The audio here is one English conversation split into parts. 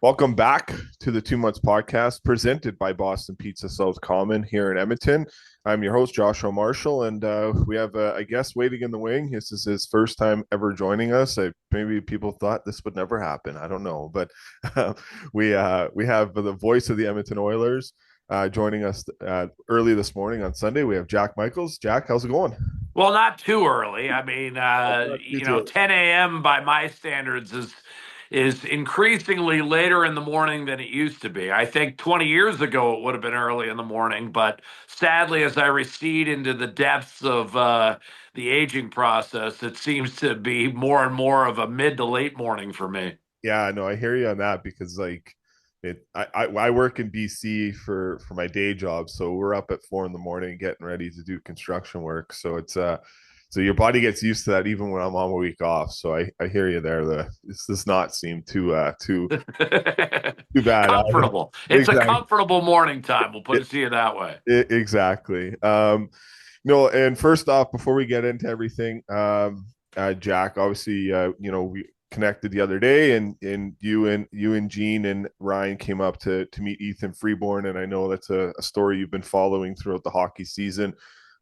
Welcome back to the 2 Months Podcast presented by Boston Pizza South Common here in Edmonton. I'm your host, Joshua Marshall, and we have a guest waiting in the wing. This is his first time ever joining us. Maybe people thought this would never happen. I don't know, but we have the voice of the Edmonton Oilers joining us early this morning on Sunday. We have Jack Michaels. Jack, how's it going? Well, not too early. I mean, Not too too 10 a.m. by my standards is increasingly later in the morning than it used to be. I think 20 years ago it would have been early in the morning, but sadly, as I recede into the depths of the aging process, it seems to be more and more of a mid to late morning for me. Yeah, no, I hear you on that because I work in BC for my day job, so we're up at 4 in the morning getting ready to do construction work. So your body gets used to that even when I'm on a week off. So I hear you there. This does not seem too bad. Comfortable. It's a Exactly. comfortable morning time. We'll put it to you that way. Exactly. No, and first off, before we get into everything, Jack, obviously, we connected the other day, and you and Gene and Ryan came up to meet Ethan Freeborn, and I know that's a story you've been following throughout the hockey season,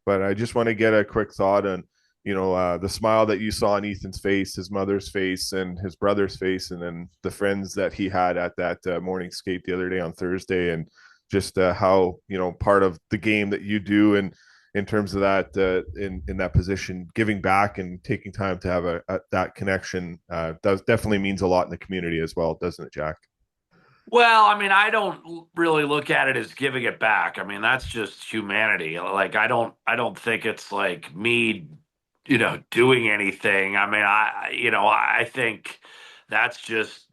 but I just want to get a quick thought on, the smile that you saw on Ethan's face, his mother's face, and his brother's face, and then the friends that he had at that morning skate the other day on Thursday, and just how part of the game that you do and in terms of that in that position, giving back and taking time to have that connection does definitely means a lot in the community as well, doesn't it, Jack? Well, I mean, I don't really look at it as giving it back. I mean, that's just humanity. Like, I don't think it's like me, doing anything. I mean, I think that's just,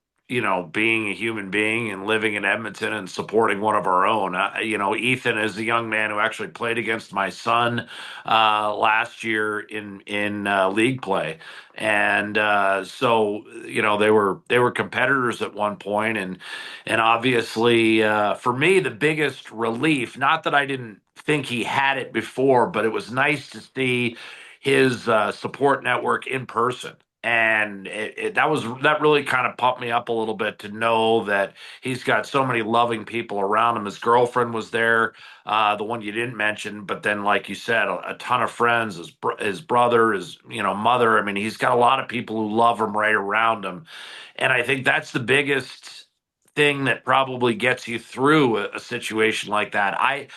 being a human being and living in Edmonton and supporting one of our own. Ethan is a young man who actually played against my son last year in league play, and so they were competitors at one point, and obviously, for me, the biggest relief, not that I didn't think he had it before, but it was nice to see his support network in person. And that really kind of pumped me up a little bit to know that he's got so many loving people around him. His girlfriend was there, the one you didn't mention, but then, like you said, a ton of friends, his brother, his mother. I mean, he's got a lot of people who love him right around him, and I think that's the biggest thing that probably gets you through a situation like that.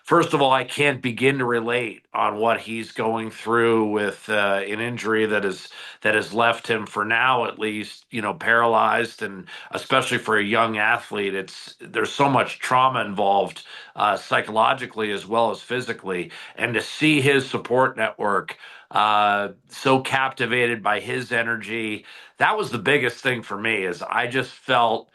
First of all, I can't begin to relate on what he's going through with an injury that has left him, for now at least, paralyzed, and especially for a young athlete, there's so much trauma involved, psychologically as well as physically, and to see his support network so captivated by his energy, that was the biggest thing for me. Is I just felt,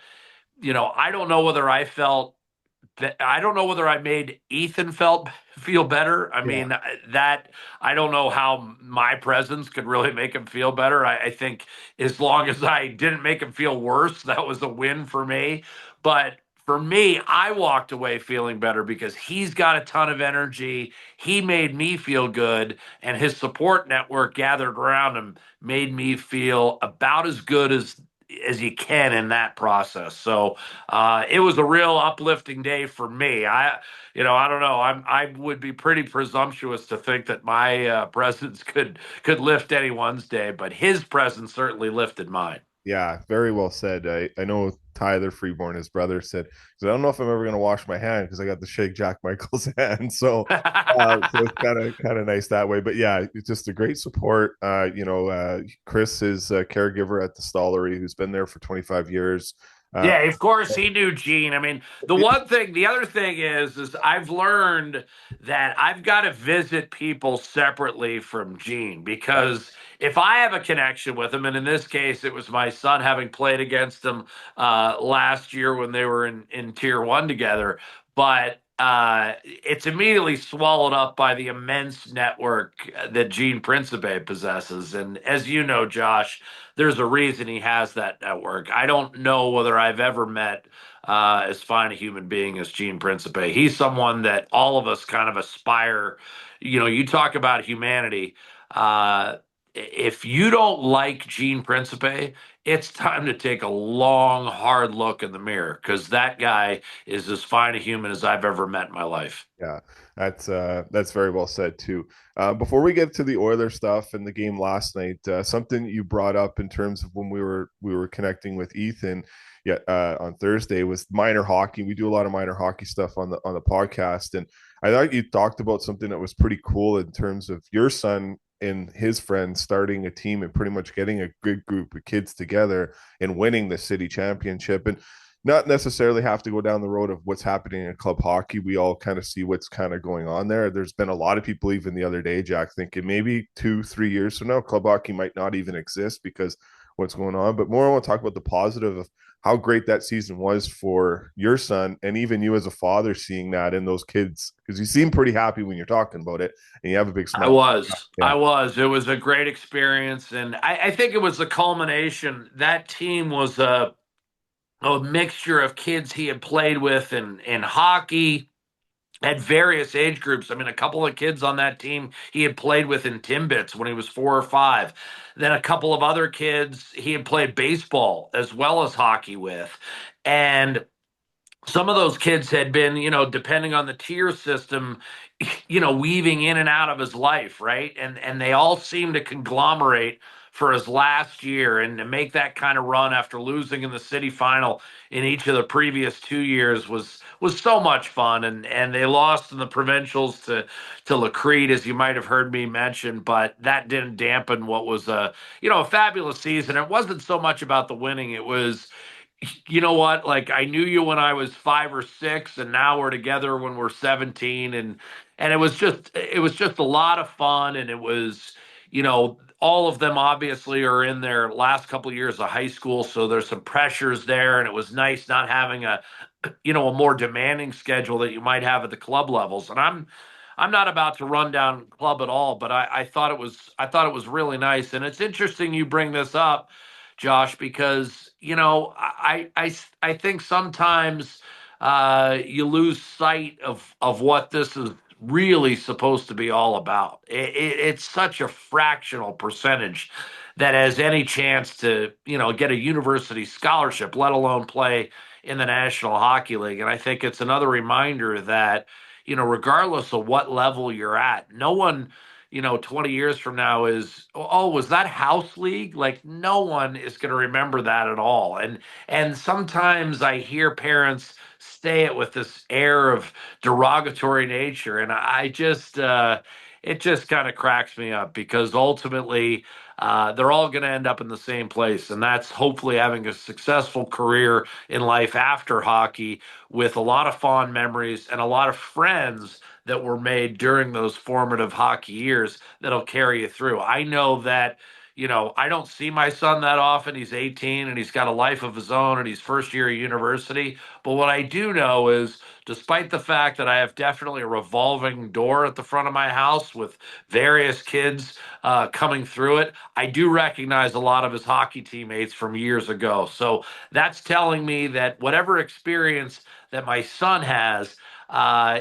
I don't know whether I don't know whether I made Ethan feel better. I Yeah. mean, that I don't know how my presence could really make him feel better. I think as long as I didn't make him feel worse, that was a win for me. But for me, I walked away feeling better because he's got a ton of energy. He made me feel good, and his support network gathered around him made me feel about as good as you can in that process. So it was a real uplifting day for me. I don't know. I would be pretty presumptuous to think that my presence could lift anyone's day, but his presence certainly lifted mine. Yeah, very well said. I know Tyler Freeborn, his brother, said, "'Cause I don't know if I'm ever going to wash my hand because I got to shake Jack Michael's hand." So it's kind of nice that way. But yeah, it's just a great support. Chris is a caregiver at the Stollery, who's been there for 25 years. Uh, Yeah, of course he knew Gene. I mean, the other thing is I've learned that I've got to visit people separately from Gene, because if I have a connection with him, and in this case it was my son having played against him last year when they were in Tier One together, but it's immediately swallowed up by the immense network that Gene Principe possesses, and as you know, Josh, there's a reason he has that network. I don't know whether I've ever met as fine a human being as Gene Principe. He's someone that all of us kind of aspire. You talk about humanity. Uh, if you don't like Gene Principe, it's time to take a long, hard look in the mirror because that guy is as fine a human as I've ever met in my life. Yeah, that's very well said too. Before we get to the Oilers stuff and the game last night, something you brought up in terms of when we were connecting with Ethan, yeah, on Thursday was minor hockey. We do a lot of minor hockey stuff on the podcast, and I thought you talked about something that was pretty cool in terms of your son and his friends starting a team and pretty much getting a good group of kids together and winning the city championship. And not necessarily have to go down the road of what's happening in club hockey. We all kind of see what's kind of going on there. There's been a lot of people, even the other day, Jack, thinking maybe 2, 3 years from now, club hockey might not even exist because what's going on. But more, I want to talk about the positive of how great that season was for your son and even you as a father seeing that in those kids because you seem pretty happy when you're talking about it and you have a big I smile. was. Yeah. I was. It was a great experience. And I think it was the culmination. That team was a mixture of kids he had played with in hockey at various age groups. I mean, a couple of kids on that team he had played with in Timbits when he was 4 or 5. Then a couple of other kids he had played baseball as well as hockey with. And some of those kids had been, depending on the tier system, weaving in and out of his life, right? And they all seemed to conglomerate for his last year and to make that kind of run after losing in the city final in each of the previous 2 years was so much fun. And they lost in the provincials to Lacrete, as you might have heard me mention, but that didn't dampen what was a fabulous season. It wasn't so much about the winning, it was you know what? Like I knew you when I was 5 or 6, and now we're together when we're 17, and it was just a lot of fun, and it was all of them obviously are in their last couple of years of high school, so there's some pressures there, and it was nice not having a more demanding schedule that you might have at the club levels. And I'm not about to run down club at all, but I thought it was really nice, and it's interesting you bring this up, Josh, because I think sometimes you lose sight of what this is really supposed to be all about. It's such a fractional percentage that has any chance to get a university scholarship, let alone play in the National Hockey League. And I think it's another reminder that regardless of what level you're at, no one 20 years from now is, oh, was that house league? Like no one is going to remember that at all. And sometimes I hear parents say it with this air of derogatory nature, and I just it just kind of cracks me up because ultimately they're all going to end up in the same place, and that's hopefully having a successful career in life after hockey with a lot of fond memories and a lot of friends that were made during those formative hockey years that'll carry you through. I know that, I don't see my son that often. He's 18 and he's got a life of his own and he's first year of university. But what I do know is, despite the fact that I have definitely a revolving door at the front of my house with various kids coming through it, I do recognize a lot of his hockey teammates from years ago. So that's telling me that whatever experience that my son has,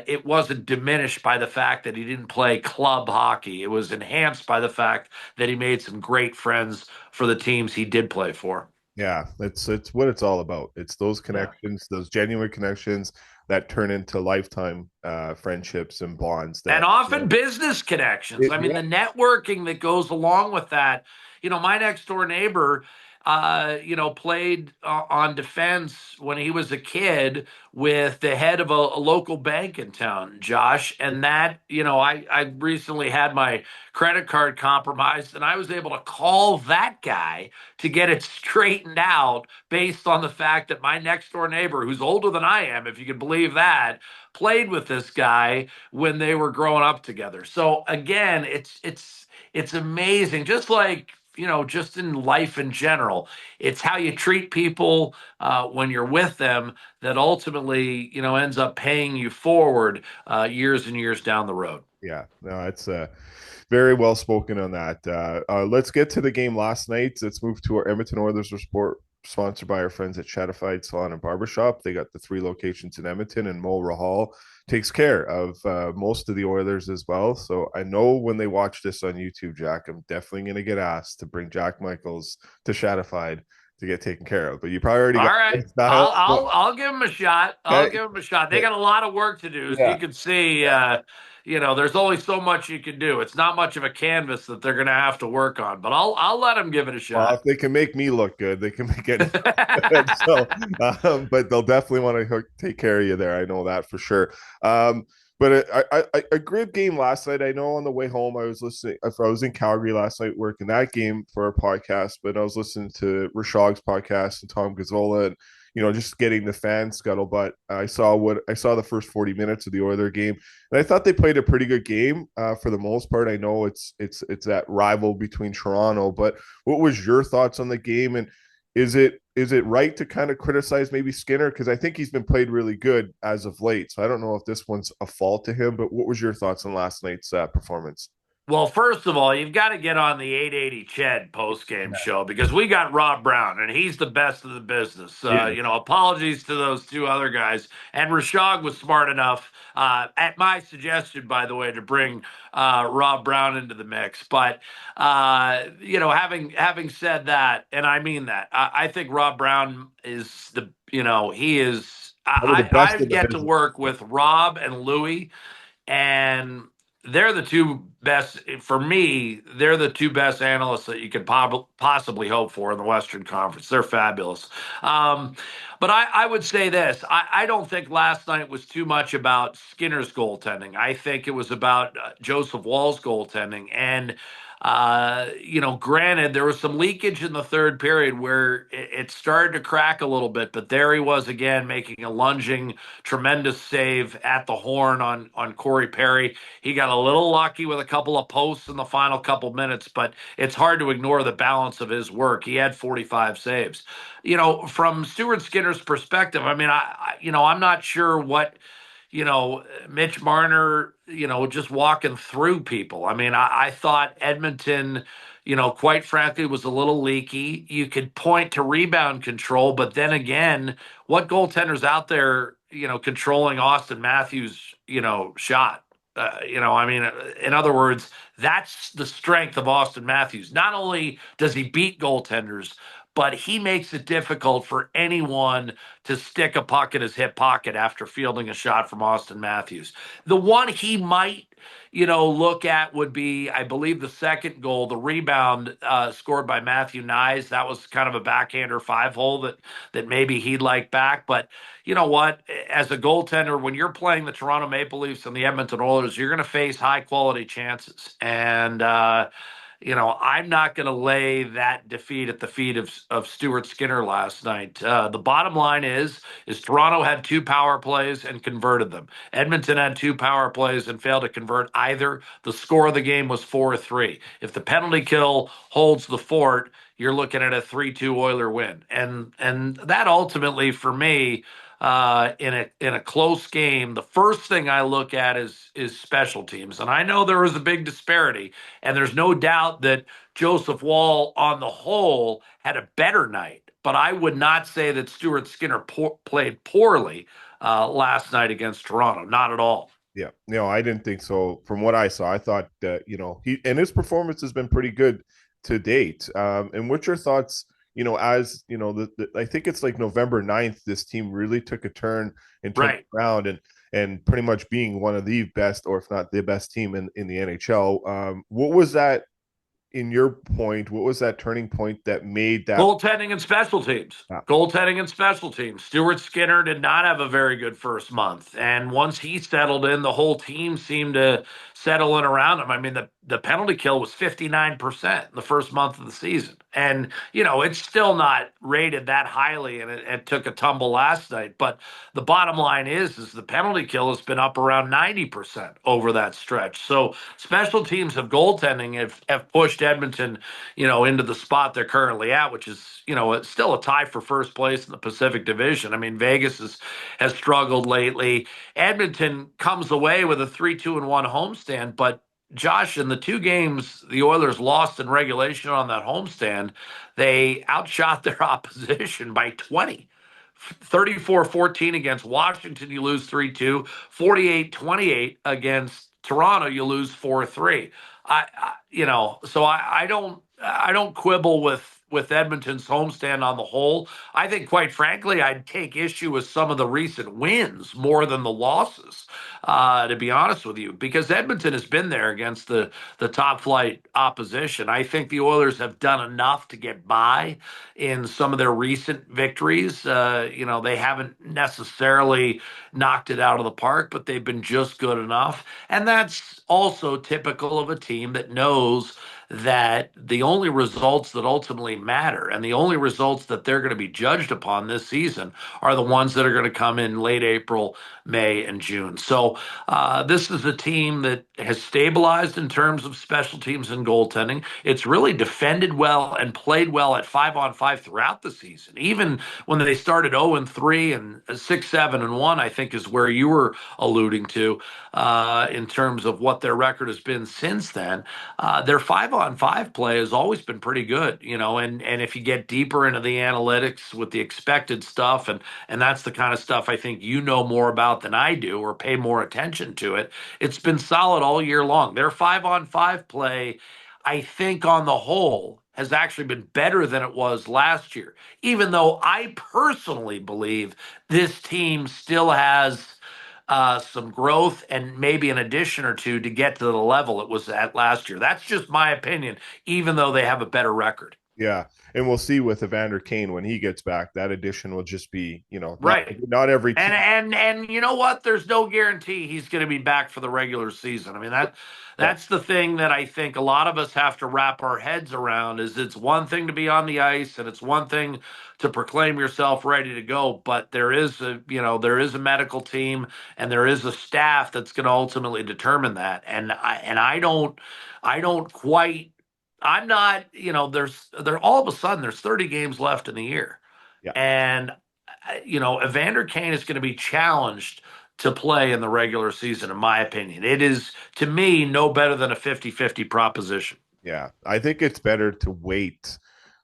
it wasn't diminished by the fact that he didn't play club hockey. It was enhanced by the fact that he made some great friends for the teams he did play for. Yeah, it's what it's all about. It's those Yeah. connections, those genuine connections that turn into lifetime friendships and bonds And that often business connections. I mean, yeah, the networking that goes along with that. My next door neighbor, played on defense when he was a kid with the head of a local bank in town, Josh. And that, I recently had my credit card compromised, and I was able to call that guy to get it straightened out based on the fact that my next door neighbor, who's older than I am, if you can believe that, played with this guy when they were growing up together. So again, it's amazing. Just like just in life in general, it's how you treat people when you're with them that ultimately ends up paying you forward years and years down the road. yeah. No, it's very well spoken on that. Let's get to the game last night. Let's move to our Edmonton Oilers report sponsored by our friends at Shadified Salon and Barbershop. They got the 3 locations in Edmonton, and Mo Rahal takes care of most of the Oilers as well. So I know when they watch this on YouTube, Jack, I'm definitely going to get asked to bring Jack Michaels to Shadified to get taken care of. But you probably already All got right. the style. But, I'll give them a shot. I'll okay. give them a shot. They Okay. got a lot of work to do. As you Yeah. can see, Yeah. there's only so much you can do. It's not much of a canvas that they're going to have to work on, but I'll let them give it a Well, shot. if they can make me look good, they can make anything good. So, but they'll definitely want to take care of you there. I know that for sure. But a great game last night. I know on the way home, I was listening. If I was in Calgary last night working that game for our podcast, but I was listening to Rashog's podcast and Tom Gazzola, and just getting the fan scuttlebutt. I saw the first 40 minutes of the Oiler game, and I thought they played a pretty good game for the most part. I know it's that rival between Toronto, but what was your thoughts on the game, and is it right to kind of criticize maybe Skinner, because I think he's been played really good as of late. So I don't know if this one's a fault to him, but what was your thoughts on last night's performance? Well, first of all, you've got to get on the 880 Ched post-game show because we got Rob Brown, and he's the best of the business. Yeah, Apologies to those two other guys. And Rashog was smart enough, at my suggestion, by the way, to bring Rob Brown into the mix. But having said that, and I mean that, I think Rob Brown is he is. probably the I best in the get to business. work with Rob and Louie, and they're the two best for me. They're the two best analysts that you could possibly hope for in the Western Conference. They're fabulous. Um, but I would say this: I don't think last night was too much about Skinner's goaltending. I think it was about Joseph Wall's goaltending. And granted, there was some leakage in the third period where it started to crack a little bit, but there he was again making a lunging, tremendous save at the horn on Corey Perry. He got a little lucky with a couple of posts in the final couple minutes, but it's hard to ignore the balance of his work. He had 45 saves. From Stuart Skinner's perspective, I mean, I'm not sure what Mitch Marner, just walking through people. I mean, I thought Edmonton, quite frankly, was a little leaky. You could point to rebound control, but then again, what goaltender's out there, controlling Austin Matthews, shot? I mean, in other words, that's the strength of Austin Matthews. Not only does he beat goaltenders, but he makes it difficult for anyone to stick a puck in his hip pocket after fielding a shot from Austin Matthews. The one he might, look at would be, I believe, the second goal, the rebound scored by Matthew Nyes. That was kind of a backhander 5-hole that maybe he'd like back. But you know what? As a goaltender, when you're playing the Toronto Maple Leafs and the Edmonton Oilers, you're going to face high quality chances. And I'm not going to lay that defeat at the feet of Stuart Skinner last night. The bottom line is Toronto had 2 power plays and converted them. Edmonton had 2 power plays and failed to convert either. The score of the game was 4-3. If the penalty kill holds the fort, you're looking at a 3-2 Oiler win. And that ultimately for me, in a close game, the first thing I look at is special teams. And I know there was a big disparity, and there's no doubt that Joseph Wall, on the whole, had a better night. But I would not say that Stuart Skinner played poorly last night against Toronto. Not at all. Yeah, no, I didn't think so. From what I saw, I thought that he and his performance has been pretty good to date. And what's your thoughts? As I think it's like November 9th, this team really took a turn and turned Right. around and pretty much being one of the best, or if not the best team in the NHL. What was that in your point? What was that turning point that made that? Goaltending and special teams. Goaltending and special teams. Stuart Skinner did not have a very good first month. And once he settled in, the whole team seemed to settle in around him. I mean, the penalty kill was 59% in the first month of the season. And, it's still not rated that highly, and it took a tumble last night. But the bottom line is the penalty kill has been up around 90% over that stretch. So special teams of goaltending have pushed Edmonton, into the spot they're currently at, which is, it's still a tie for first place in the Pacific Division. I mean, Vegas has struggled lately. Edmonton comes away with a 3-2-1 homestand, but Josh, in the two games the Oilers lost in regulation on that homestand, they outshot their opposition by 20. 34-14 against Washington, you lose 3-2. 48-28 against Toronto, you lose 4-3. So I don't quibble with Edmonton's homestand on the whole. I think, quite frankly, I'd take issue with some of the recent wins more than the losses, to be honest with you, because Edmonton has been there against the top flight opposition. I think the Oilers have done enough to get by in some of their recent victories. They haven't necessarily knocked it out of the park, but they've been just good enough. And that's also typical of a team that knows that the only results that ultimately matter and the only results that they're going to be judged upon this season are the ones that are going to come in late April, May, and June. So this is a team that has stabilized in terms of special teams and goaltending. It's really defended well and played well at 5-on-5 throughout the season. Even when they started 0-3 and 6-7-1, I think is where you were alluding to in terms of what their record has been since then. Their 5-on-5 play has always been pretty good, and if you get deeper into the analytics with the expected stuff, and that's the kind of stuff I think you know more about than I do or pay more attention to it, it's been solid all year long. Their 5-on-5 play, I think on the whole, has actually been better than it was last year, even though I personally believe this team still has some growth and maybe an addition or two to get to the level it was at last year. That's just my opinion, even though they have a better record. Yeah, and we'll see with Evander Kane when he gets back. That addition will just be, not Right. not every And team. and you know what? There's no guarantee he's going to be back for the regular season. I mean Yeah, that's the thing that I think a lot of us have to wrap our heads around is it's one thing to be on the ice and it's one thing to proclaim yourself ready to go, but there is a medical team and there is a staff that's going to ultimately determine that. And I don't quite I'm not, there all of a sudden there's 30 games left in the year. yeah, And Evander Kane is going to be challenged to play in the regular season, in my opinion. It is, to me, no better than a 50-50 proposition. yeah. I think it's better to wait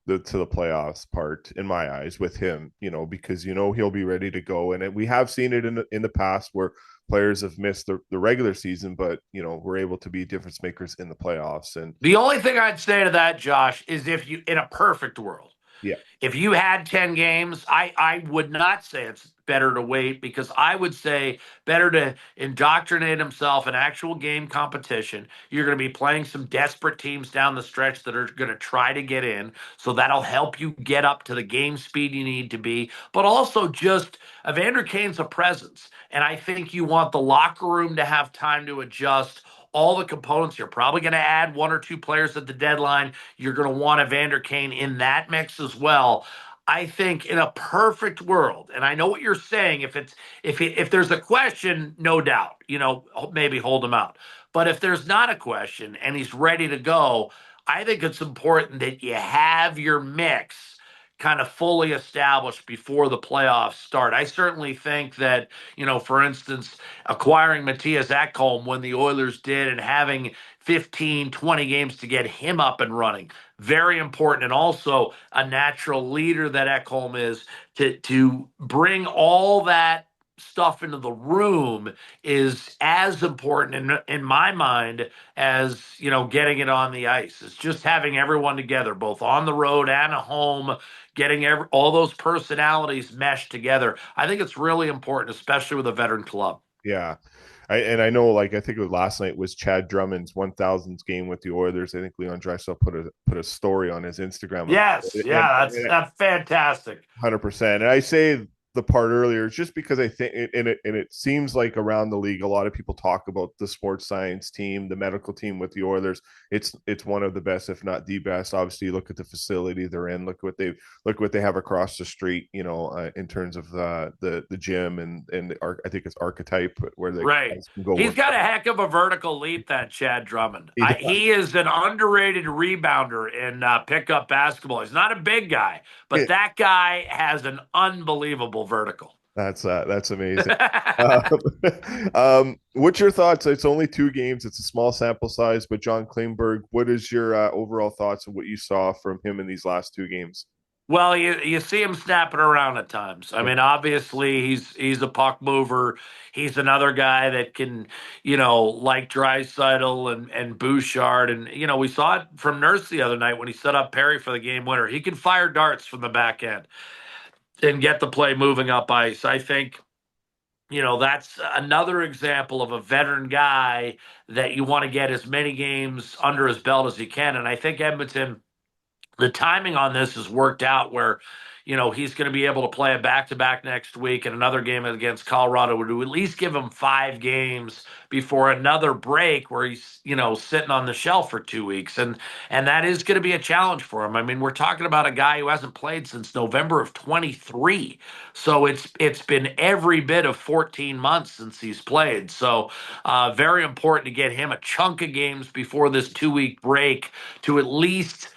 to the playoffs part in my eyes with him, because he'll be ready to go, and we have seen it in the past where players have missed the regular season, but we're able to be difference makers in the playoffs, and The only thing I'd say to that, Josh, is if you, in a perfect world, yeah, if you had 10 games, I would not say it's better to wait because I would say better to indoctrinate himself in actual game competition. You're going to be playing some desperate teams down the stretch that are going to try to get in. So that'll help you get up to the game speed you need to be. But also just Evander Kane's a presence. And I think you want the locker room to have time to adjust all the components. You're probably going to add one or two players at the deadline. You're going to want Evander Kane in that mix as well. I think in a perfect world, and I know what you're saying. If there's a question, no doubt, maybe hold him out. But if there's not a question and he's ready to go, I think it's important that you have your mix kind of fully established before the playoffs start. I certainly think that, for instance, acquiring Matthias Ekholm when the Oilers did and having 15, 20 games to get him up and running, very important. And also a natural leader that Ekholm is to bring all that stuff into the room is as important in my mind as getting it on the ice. It's just having everyone together both on the road and at home, getting all those personalities meshed together. I think it's really important, especially with a veteran club. yeah. I know, like, I think it was last night was Chad Drummond's 1,000th game with the Oilers. I think Leon Draisaitl put a story on his Instagram of Yes, and, yeah, that's fantastic. 100%. And I say the part earlier just because I think it seems like around the league a lot of people talk about the sports science team, the medical team with the Oilers. It's one of the best, if not the best. Obviously, look at the facility they're in. Look what they have across the street. In terms of the gym and I think it's Archetype where the Right. guys can go He's work got a out. heck of a vertical leap, that Chad Drummond. He does. He is an underrated rebounder in pickup basketball. He's not a big guy, but that guy has an unbelievable vertical. That's amazing. Um, what's your thoughts? It's only two games. It's a small sample size, but John Klingberg, what is your overall thoughts of what you saw from him in these last two games? Well, you see him snapping around at times. I Yeah, mean, obviously he's a puck mover. He's another guy that can, like Draisaitl and Bouchard, and we saw it from Nurse the other night when he set up Perry for the game winner. He can fire darts from the back end and get the play moving up ice. I think that's another example of a veteran guy that you want to get as many games under his belt as he can. And I think Edmonton, the timing on this has worked out where, he's going to be able to play a back to back next week and another game against Colorado would at least give him 5 games before another break where he's, sitting on the shelf for 2 weeks. And that is going to be a challenge for him. I mean, we're talking about a guy who hasn't played since November of 23. So it's been every bit of 14 months since he's played. So very important to get him a chunk of games before this 2 week break to at least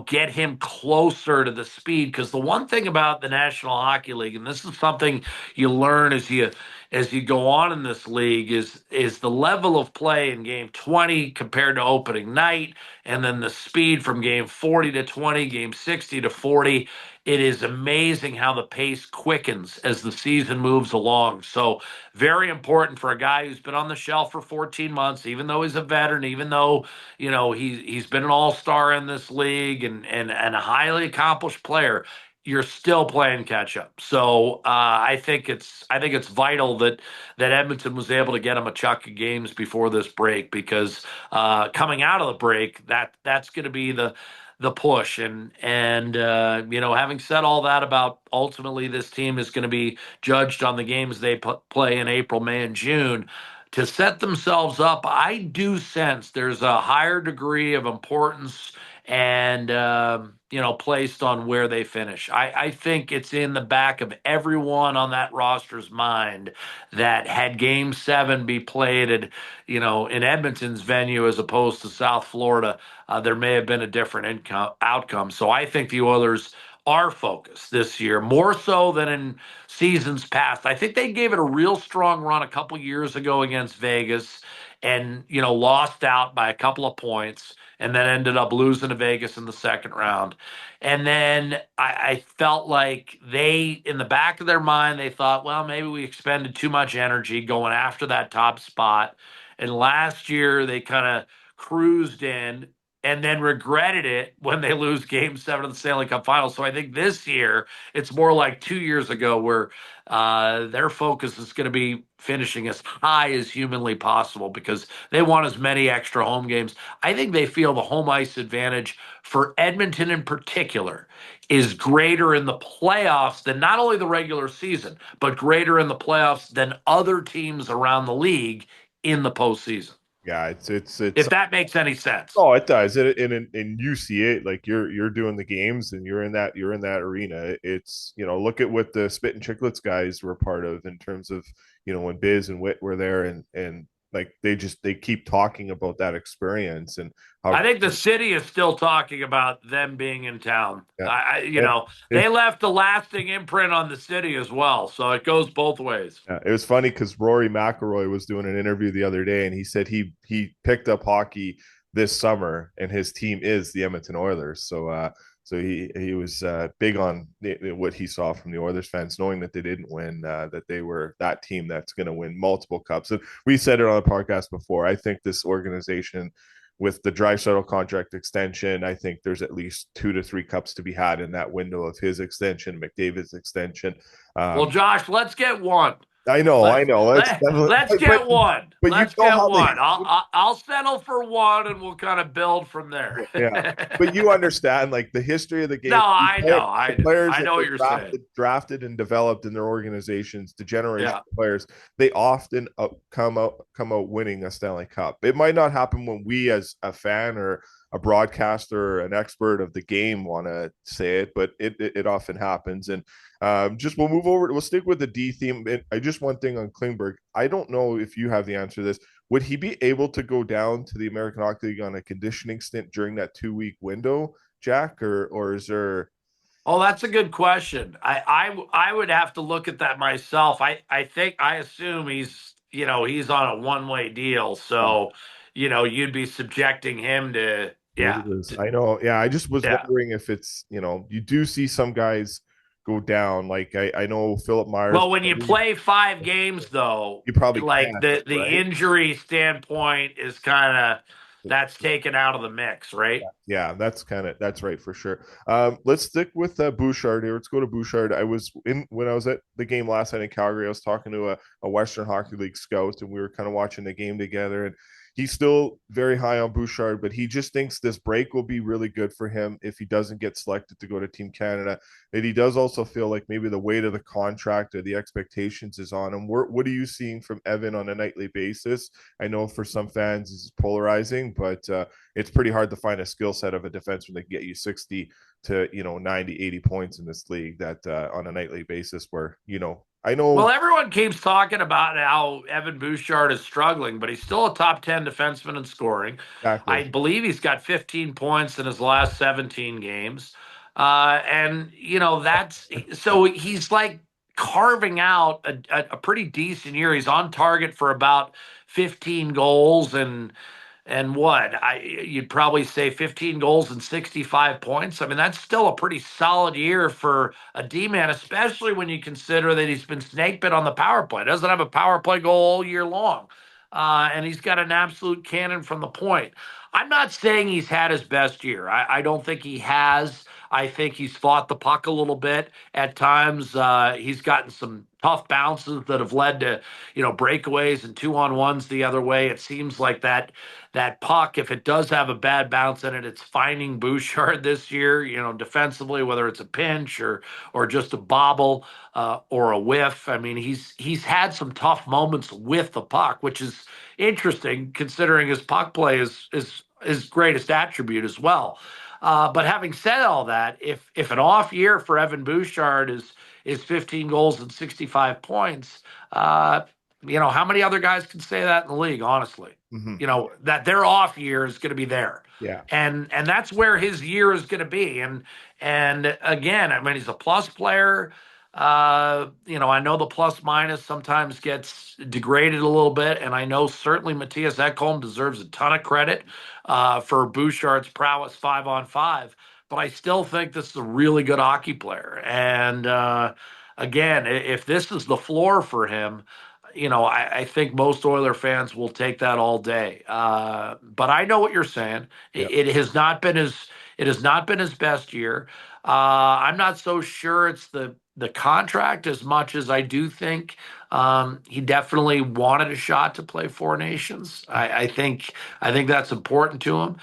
get him closer to the speed. Because the one thing about the National Hockey League, and this is something you learn as you go on in this league, is the level of play in game 20 compared to opening night, and then the speed from game 40 to 20, game 60 to 40. It is amazing how the pace quickens as the season moves along. So very important for a guy who's been on the shelf for 14 months, even though he's a veteran, even though he's been an all-star in this league and a highly accomplished player. You're still playing catch up. So I think it's vital that Edmonton was able to get him a chunk of games before this break, because coming out of the break, that's going to be the push. And having said all that about ultimately this team is going to be judged on the games they play in April, May, and June to set themselves up. I do sense there's a higher degree of importance and placed on where they finish. I think it's in the back of everyone on that roster's mind that had Game 7 be played at in Edmonton's venue as opposed to South Florida, there may have been a different outcome. So I think the Oilers are focused this year more so than in seasons past. I think they gave it a real strong run a couple years ago against Vegas and, lost out by a couple of points and then ended up losing to Vegas in the second round. And then I felt like they, in the back of their mind, they thought, well, maybe we expended too much energy going after that top spot. And last year they kind of cruised in and then regretted it when they lose game 7 of the Stanley Cup Finals. So I think this year it's more like 2 years ago where their focus is going to be finishing as high as humanly possible because they want as many extra home games. I think they feel the home ice advantage for Edmonton in particular is greater in the playoffs than not only the regular season, but greater in the playoffs than other teams around the league in the postseason. yeah, it's If that makes any sense. oh, it does. And you see it like you're doing the games and you're in that arena. It's look at what the Spit and Chicklets guys were part of in terms of when Biz and Wit were there and like they keep talking about that experience and I how think the city is still talking about them being in town. yeah. And They left a lasting imprint on the city as well. So it goes both ways. yeah, it was funny because Rory McIlroy was doing an interview the other day, and he said he picked up hockey this summer, and his team is the Edmonton Oilers. So he was big on what he saw from the Oilers fans, knowing that they didn't win, that they were that team that's going to win multiple cups. And we said it on the podcast before. I think this organization, with the Draisaitl contract extension, I think there's at least 2 to 3 cups to be had in that window of his extension, McDavid's extension. Well, Um, Josh, let's get one. I Let's know. That's let's definitely, get one. but you Let's know get how they, one. I'll settle for one, and we'll kind of build from there. yeah. But you understand, like the history of the No, game. I know, The I know, players I that know what get you're saying. drafted and developed in their organizations, the generation Yeah. of players, they often come out winning a Stanley Cup. It might not happen when we, as a fan or a broadcaster or an expert of the game, want to say it, but it often happens. And just we'll move over. We'll stick with the D theme. And I just one thing on Klingberg. I don't know if you have the answer to this. Would he be able to go down to the American Hockey League on a conditioning stint during that 2 week window, Jack, or is there? Oh, that's a good question. I would have to look at that myself. I assume he's on a one-way deal. Yeah. So, you'd be subjecting him to, yeah, Waivers. I know. Yeah, I just was yeah. wondering if it's, you do see some guys go down. Like I know Philip Myers, Well, when you play 5 games though, you probably like can't, the right? injury standpoint is kind of that's taken out of the mix, right? Yeah, that's right for sure. Let's stick with Bouchard here. Let's go to Bouchard. I was in when I was at the game last night in Calgary. I was talking to a Western Hockey League scout, and we were kind of watching the game together. And he's still very high on Bouchard, but he just thinks this break will be really good for him if he doesn't get selected to go to Team Canada. And he does also feel like maybe the weight of the contract or the expectations is on him. What are you seeing from Evan on a nightly basis? I know for some fans it's polarizing, but it's pretty hard to find a skill set of a defenseman that can get you 60 to 90 80 points in this league that on a nightly basis where I Well, know everyone keeps talking about how Evan Bouchard is struggling, but he's still a top 10 defenseman in scoring. I exactly. believe he's got 15 points in his last 17 games. And, that's so he's like carving out a pretty decent year. He's on target for about 15 goals and what you'd probably say 15 goals and 65 points. I mean, that's still a pretty solid year for a D-man, especially when you consider that he's been snake bit on the power play. Doesn't have a power play goal all year long. And he's got an absolute cannon from the point. I'm not saying he's had his best year. I don't think he has. I think he's fought the puck a little bit at times. He's gotten some tough bounces that have led to, breakaways and 2-on-1s the other way. It seems like that puck, if it does have a bad bounce in it, it's finding Bouchard this year, defensively, whether it's a pinch or just a bobble or a whiff. I mean, he's had some tough moments with the puck, which is interesting considering his puck play is his greatest attribute as well. But having said all that, if an off year for Evan Bouchard is 15 goals and 65 points, uh, how many other guys can say that in the league, honestly? Mm-hmm. That their off year is going to be there. Yeah. And that's where his year is going to be. And again, I mean, he's a plus player. I know the plus minus sometimes gets degraded a little bit, and I know certainly Matthias Ekholm deserves a ton of credit for Bouchard's prowess 5-on-5. But I still think this is a really good hockey player. And again, if this is the floor for him, I think most Oiler fans will take that all day. But I know what you're saying. Yeah. It has not been his best year. I'm not so sure it's the contract as much as I do think he definitely wanted a shot to play Four Nations. I think that's important to him.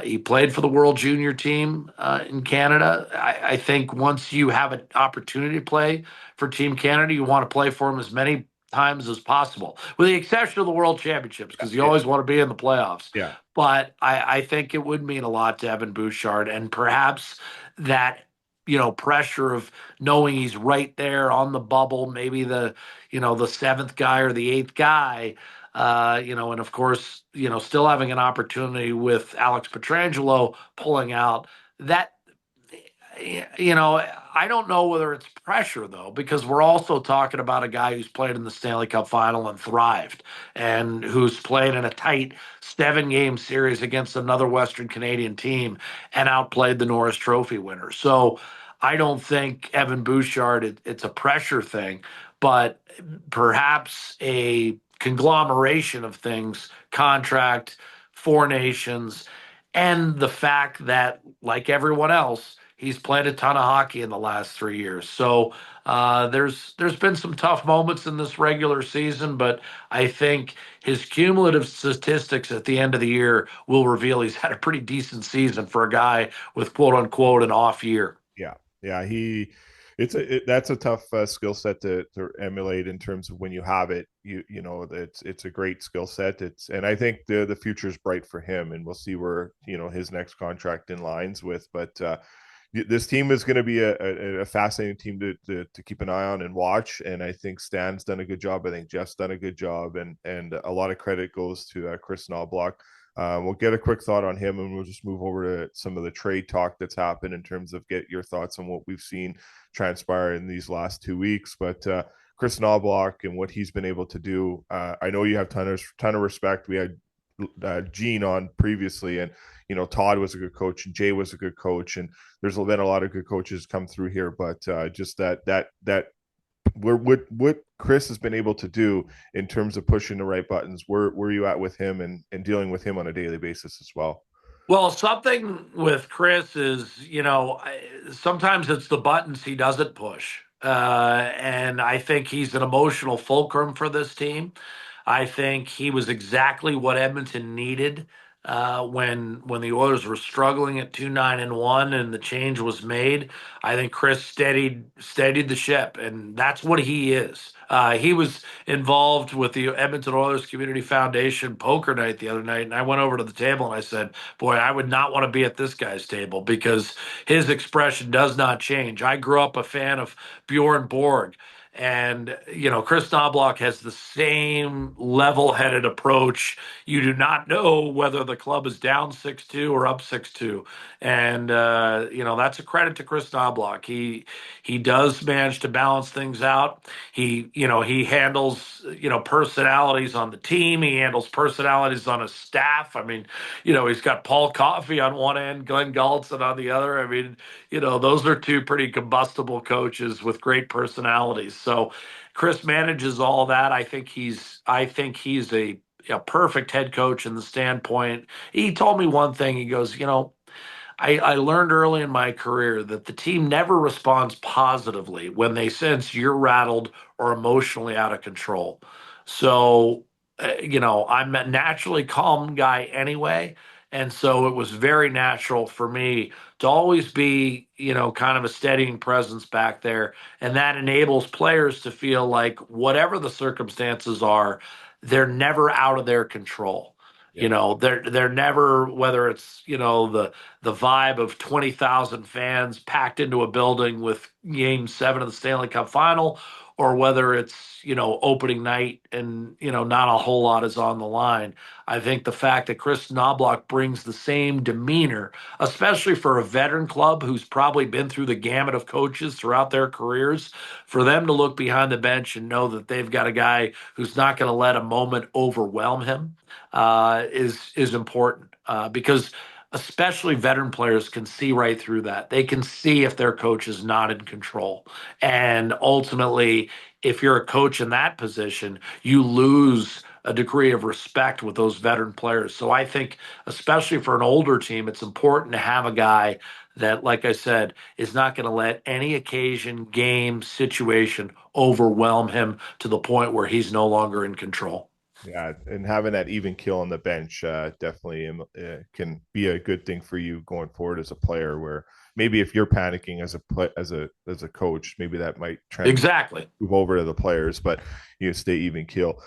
He played for the World Junior team in Canada. I think once you have an opportunity to play for Team Canada, you want to play for him as many times as possible, with the exception of the World Championships, because you Yeah. always want to be in the playoffs. Yeah. But I think it would mean a lot to Evan Bouchard, and perhaps that pressure of knowing he's right there on the bubble, maybe the seventh guy or the eighth guy, and of course, still having an opportunity with Alex Petrangelo pulling out that I don't know whether it's pressure though, because we're also talking about a guy who's played in the Stanley Cup final and thrived, and who's played in a tight 7-game series against another Western Canadian team and outplayed the Norris Trophy winner. So I don't think Evan Bouchard, it's a pressure thing, but perhaps a conglomeration of things, contract, Four Nations, and the fact that, like everyone else, he's played a ton of hockey in the last 3 years. So there's been some tough moments in this regular season, but I think his cumulative statistics at the end of the year will reveal he's had a pretty decent season for a guy with quote unquote an off year. Yeah. Yeah. That's a tough skill set to emulate in terms of when you have it. It's a great skill set. And I think the future is bright for him, and we'll see where his next contract in lines with. But this team is going to be a fascinating team to keep an eye on and watch. And I think Stan's done a good job. I think Jeff's done a good job, and a lot of credit goes to Chris Knobloch. We'll get a quick thought on him, and we'll just move over to some of the trade talk that's happened in terms of get your thoughts on what we've seen transpire in these last 2 weeks. But Chris Knobloch and what he's been able to do, I know you have ton of respect. We had Gene on previously, and Todd was a good coach, and Jay was a good coach, and there's been a lot of good coaches come through here. But just that where what Chris has been able to do in terms of pushing the right buttons. Where you at with him and dealing with him on a daily basis as well? Well, something with Chris is, sometimes it's the buttons he doesn't push. And I think he's an emotional fulcrum for this team. I think he was exactly what Edmonton needed when the Oilers were struggling at 2-9-1 and the change was made. I think Chris steadied the ship, and that's what he is. He was involved with the Edmonton Oilers Community Foundation poker night the other night, and I went over to the table and I said, "Boy, I would not want to be at this guy's table because his expression does not change." I grew up a fan of Bjorn Borg. And, Chris Knobloch has the same level headed approach. You do not know whether the club is down 6-2 or up 6-2. And, that's a credit to Chris Knobloch. He does manage to balance things out. He handles, personalities on the team. He handles personalities on his staff. I mean, he's got Paul Coffey on one end, Glenn Gulletson on the other. I mean, those are two pretty combustible coaches with great personalities. So Chris manages all that. I think he's a perfect head coach in the standpoint. He told me one thing. He goes, I learned early in my career that the team never responds positively when they sense you're rattled or emotionally out of control. So, I'm a naturally calm guy anyway. And so it was very natural for me to always be, kind of a steadying presence back there. And that enables players to feel like whatever the circumstances are, they're never out of their control. Yeah. They're never, whether it's, the vibe of 20,000 fans packed into a building with game 7 of the Stanley Cup final, or whether it's, opening night and, not a whole lot is on the line. I think the fact that Chris Knobloch brings the same demeanor, especially for a veteran club who's probably been through the gamut of coaches throughout their careers, for them to look behind the bench and know that they've got a guy who's not going to let a moment overwhelm him is important because especially veteran players can see right through that. They can see if their coach is not in control. And ultimately, if you're a coach in that position, you lose a degree of respect with those veteran players. So I think, especially for an older team, it's important to have a guy that, like I said, is not going to let any occasion, game, situation overwhelm him to the point where he's no longer in control. Yeah, and having that even kill on the bench definitely can be a good thing for you going forward as a player. Where maybe if you're panicking as a coach, maybe that might Exactly. move over to the players, but you stay even keel.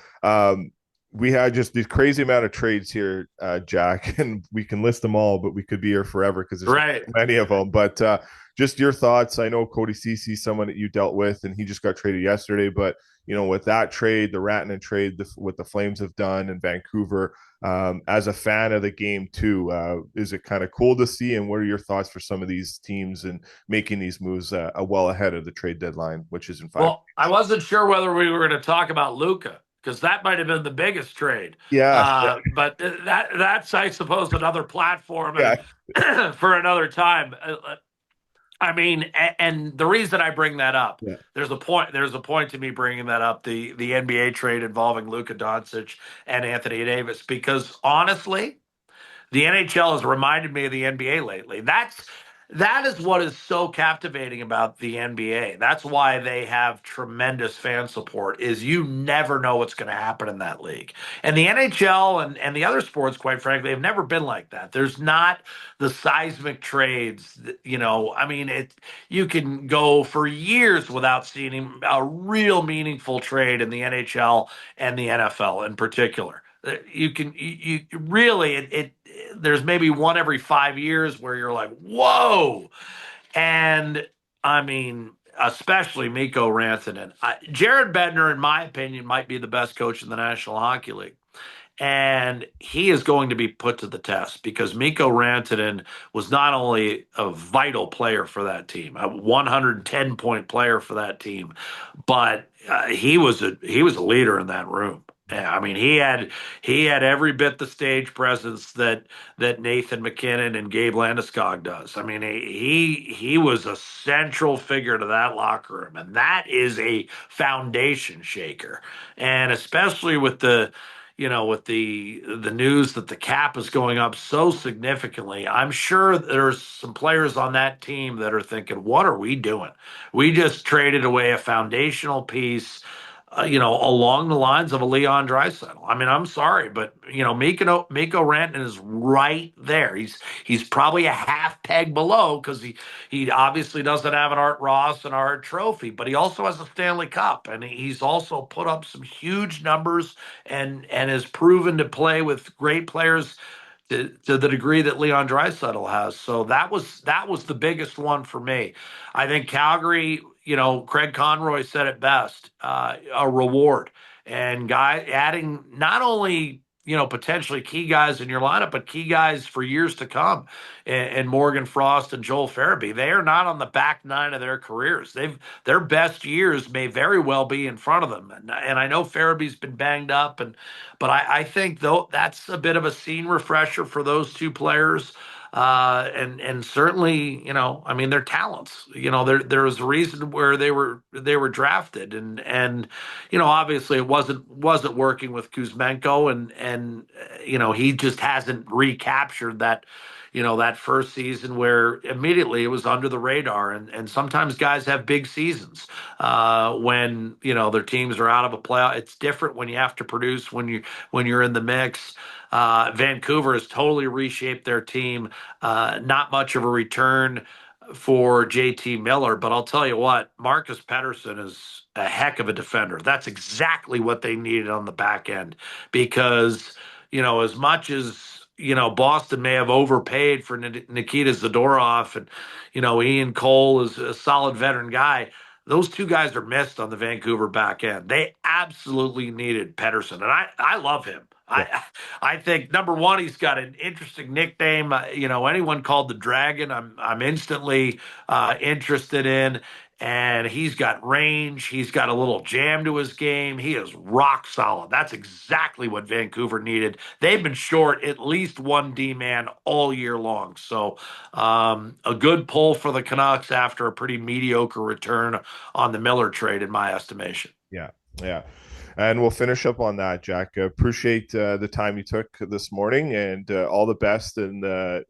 We had just these crazy amount of trades here, Jack, and we can list them all, but we could be here forever because there's Right. many of them. But just your thoughts. I know Cody Cece, someone that you dealt with, and he just got traded yesterday. But with that trade, the Rantanen trade, what the Flames have done in Vancouver, as a fan of the game too, is it kind of cool to see? And what are your thoughts for some of these teams and making these moves well ahead of the trade deadline, which is in 5 Well, I wasn't sure whether we were going to talk about Luca because that might have been the biggest trade. Yeah, But that's, I suppose, another platform yeah, and for another time. I mean, and the reason I bring that up, yeah, there's a point. There's a point to me bringing that up. The NBA trade involving Luka Doncic and Anthony Davis, because honestly, the NHL has reminded me of the NBA lately. That is what is so captivating about the NBA. That's why they have tremendous fan support. Is you never know what's going to happen in that league. And the NHL and the other sports, quite frankly, have never been like that. There's not the seismic trades. I mean, you can go for years without seeing a real meaningful trade in the NHL and the NFL in particular. You really it there's maybe one every 5 years where you're like, whoa. And I mean, especially Mikko Rantanen. Jared Bednar, in my opinion, might be the best coach in the National Hockey League. And he is going to be put to the test because Mikko Rantanen was not only a vital player for that team, a 110-point player for that team, but he was a leader in that room. Yeah, I mean, he had every bit the stage presence that Nathan McKinnon and Gabe Landeskog does. I mean, he was a central figure to that locker room, and that is a foundation shaker. And especially with the news that the cap is going up so significantly, I'm sure there's some players on that team that are thinking, "What are we doing? We just traded away a foundational piece." Along the lines of a Leon Draisaitl. I mean, I'm sorry, but Mikko Rantanen is right there. He's probably a half peg below because he obviously doesn't have an Art Ross and Art Trophy, but he also has a Stanley Cup, and he's also put up some huge numbers and has proven to play with great players to the degree that Leon Draisaitl has. So that was the biggest one for me. I think Calgary, Craig Conroy said it best, a reward. And guy adding not only potentially key guys in your lineup, but key guys for years to come. And Morgan Frost and Joel Farabee, they are not on the back nine of their careers. Their best years may very well be in front of them. And I know Farabee's been banged up, but I think though that's a bit of a scene refresher for those two players. And certainly, I mean, they're talents. There was a reason where they were drafted, and obviously it wasn't working with Kuzmenko, and he just hasn't recaptured that first season where immediately it was under the radar. And sometimes guys have big seasons when their teams are out of a playoff. It's different when you have to produce when you're in the mix. Vancouver has totally reshaped their team. Not much of a return for JT Miller, but I'll tell you what, Marcus Pettersson is a heck of a defender. That's exactly what they needed on the back end because, as much as, Boston may have overpaid for Nikita Zadorov and, Ian Cole is a solid veteran guy. Those two guys are missed on the Vancouver back end. They absolutely needed Pettersson, and I love him. Yeah. I think number one, he's got an interesting nickname. Anyone called the Dragon, I'm instantly interested in. And he's got range. He's got a little jam to his game. He is rock solid. That's exactly what Vancouver needed. They've been short at least one D man all year long. So a good pull for the Canucks after a pretty mediocre return on the Miller trade, in my estimation. Yeah, yeah. And we'll finish up on that, Jack. Appreciate the time you took this morning, and all the best in the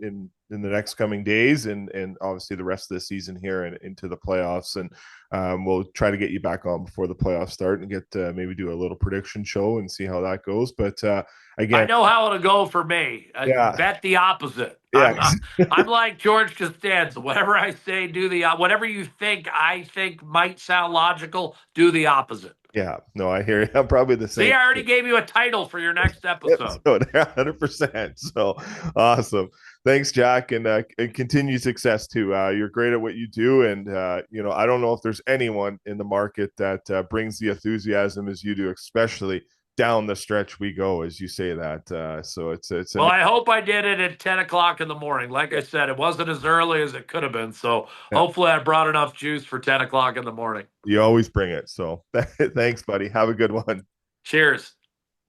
next coming days, and obviously the rest of the season here and into the playoffs. And we'll try to get you back on before the playoffs start and get maybe do a little prediction show and see how that goes. But I again, know how it'll go for me. yeah, Bet the opposite. yeah, I'm like George Costanza. Whatever I say, do the whatever you think I think might sound logical. Do the opposite. yeah. No, I hear you. I'm probably the See, same. I already gave you a title for your next episode. Episode 100%. So awesome. Thanks, Jack, and continued success too. You're great at what you do, and I don't know if there's anyone in the market that brings the enthusiasm as you do, especially down the stretch we go, as you say that. So it's Well, an I hope I did it at 10 o'clock in the morning. Like I said, it wasn't as early as it could have been. So yeah, hopefully I brought enough juice for 10 o'clock in the morning. you always bring it. So thanks, buddy. Have a good one. Cheers.